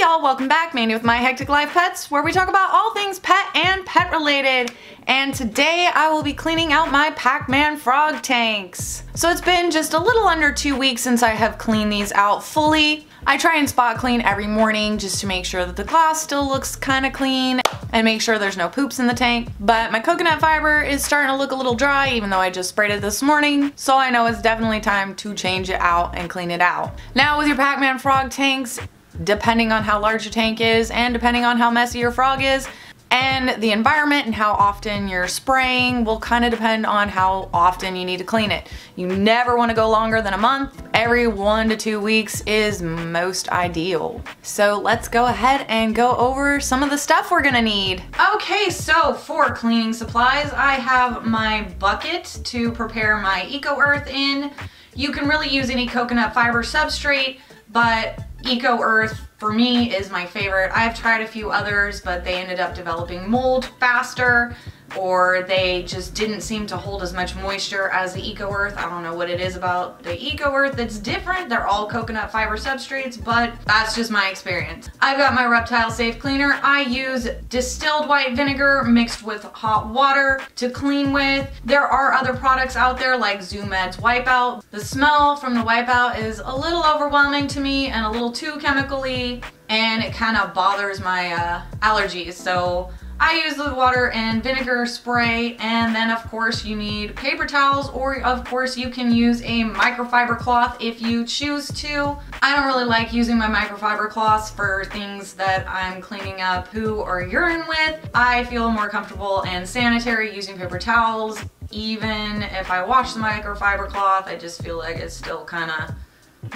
y'all, welcome back. Mandy with My Hectic Life Pets, where we talk about all things pet and pet related. And today I will be cleaning out my Pac-Man frog tanks. So it's been just a little under 2 weeks since I have cleaned these out fully. I try and spot clean every morning just to make sure that the glass still looks kind of clean and make sure there's no poops in the tank. But my coconut fiber is starting to look a little dry, even though I just sprayed it this morning. So I know it's definitely time to change it out and clean it out. Now with your Pac-Man frog tanks, depending on how large your tank is and depending on how messy your frog is, and the environment and how often you're spraying will kind of depend on how often you need to clean it. You never want to go longer than a month. Every 1 to 2 weeks is most ideal. So let's go ahead and go over some of the stuff we're gonna need. Okay, so for cleaning supplies, I have my bucket to prepare my Eco Earth in. You can really use any coconut fiber substrate, but Eco Earth for me is my favorite. I've tried a few others, but they ended up developing mold faster, or they just didn't seem to hold as much moisture as the Eco Earth. I don't know what it is about the Eco Earth that's different. They're all coconut fiber substrates, but that's just my experience. I've got my Reptile Safe Cleaner. I use distilled white vinegar mixed with hot water to clean with. There are other products out there like Zoo Med's Wipeout. The smell from the Wipeout is a little overwhelming to me and a little too chemically, and it kind of bothers my allergies. So I use the water and vinegar spray, and then of course you need paper towels, or of course you can use a microfiber cloth if you choose to. I don't really like using my microfiber cloths for things that I'm cleaning up poo or urine with. I feel more comfortable and sanitary using paper towels. Even if I wash the microfiber cloth, I just feel like it's still kind of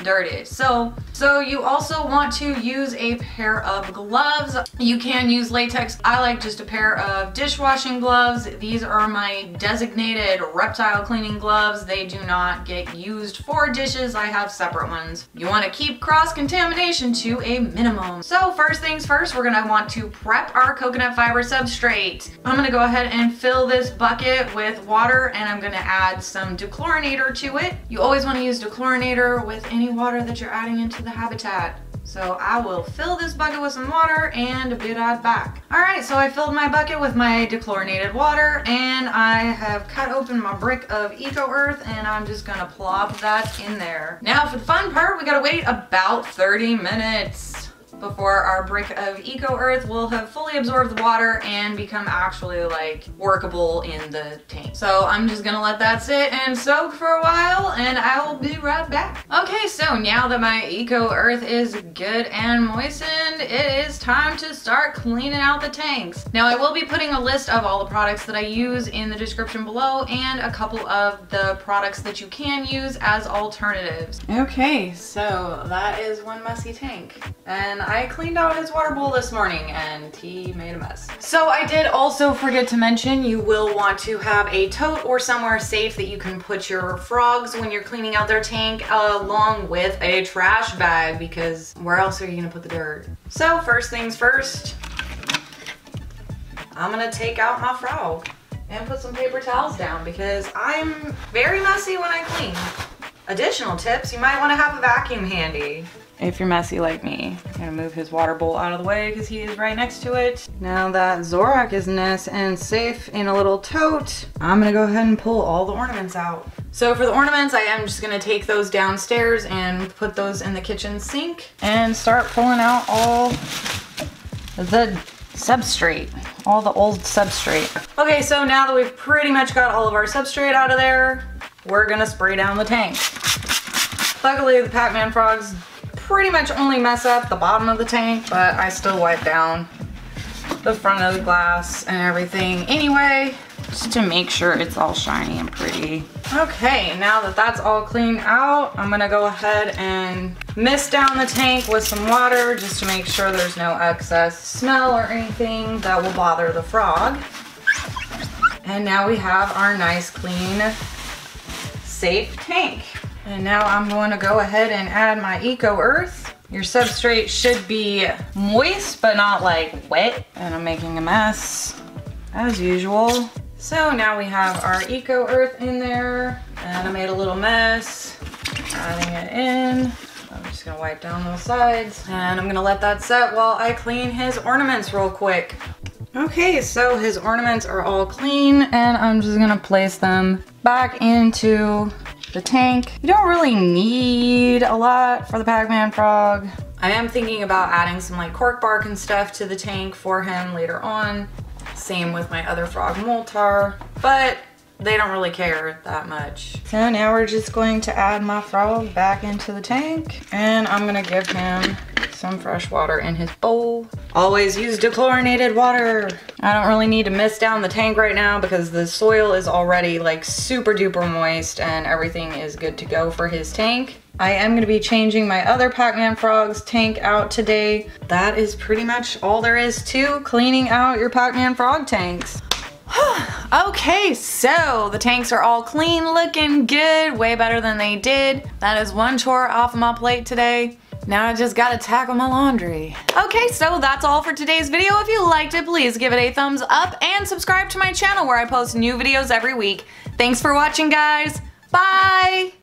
dirty. So you also want to use a pair of gloves. You can use latex. I like just a pair of dishwashing gloves. These are my designated reptile cleaning gloves. They do not get used for dishes. I have separate ones. You want to keep cross-contamination to a minimum. So first things first, we're gonna want to prep our coconut fiber substrate. I'm gonna go ahead and fill this bucket with water, and I'm gonna add some dechlorinator to it. You always want to use dechlorinator with any water that you're adding into the habitat. So I will fill this bucket with some water and be right back. Alright, so I filled my bucket with my dechlorinated water, and I have cut open my brick of Eco Earth, and I'm just gonna plop that in there. Now for the fun part, we gotta wait about 30 minutes before our brick of Eco Earth will have fully absorbed the water and become actually like workable in the tank. So I'm just gonna let that sit and soak for a while, and I will be right back. Okay, so now that my Eco Earth is good and moistened, it is time to start cleaning out the tanks. Now I will be putting a list of all the products that I use in the description below, and a couple of the products that you can use as alternatives. Okay, so that is one messy tank, and I cleaned out his water bowl this morning and he made a mess. So I did also forget to mention, you will want to have a tote or somewhere safe that you can put your frogs when you're cleaning out their tank, along with a trash bag, because where else are you gonna put the dirt? So first things first, I'm gonna take out my frog and put some paper towels down because I'm very messy when I clean. Additional tips, you might want to have a vacuum handy if you're messy like me. I'm gonna move his water bowl out of the way because he is right next to it. Now that Zorak is nice and safe in a little tote, I'm gonna go ahead and pull all the ornaments out. So for the ornaments, I am just gonna take those downstairs and put those in the kitchen sink and start pulling out all the substrate, all the old substrate. Okay, so now that we've pretty much got all of our substrate out of there, we're gonna spray down the tank. Luckily, the Pac-Man frogs pretty much only mess up the bottom of the tank, but I still wipe down the front of the glass and everything anyway, just to make sure it's all shiny and pretty. Okay, now that that's all cleaned out, I'm gonna go ahead and mist down the tank with some water just to make sure there's no excess smell or anything that will bother the frog. And now we have our nice, clean, safe tank. And now I'm going to go ahead and add my Eco Earth. Your substrate should be moist, but not like wet. And I'm making a mess, as usual. So now we have our Eco Earth in there, and I made a little mess, adding it in. I'm just gonna wipe down those sides and I'm gonna let that set while I clean his ornaments real quick. Okay, so his ornaments are all clean and I'm just gonna place them back into the tank. You don't really need a lot for the Pac-Man frog. I am thinking about adding some like cork bark and stuff to the tank for him later on. Same with my other frog Moltar, but they don't really care that much. So now we're just going to add my frog back into the tank and I'm gonna give him some fresh water in his bowl. Always use dechlorinated water. I don't really need to mist down the tank right now because the soil is already like super duper moist and everything is good to go for his tank. I am gonna be changing my other Pac-Man frog's tank out today. That is pretty much all there is to cleaning out your Pac-Man frog tanks. Okay, so the tanks are all clean, looking good, way better than they did. That is one chore off of my plate today. Now I just gotta tackle my laundry. Okay, so that's all for today's video. If you liked it, please give it a thumbs up and subscribe to my channel where I post new videos every week. Thanks for watching, guys. Bye!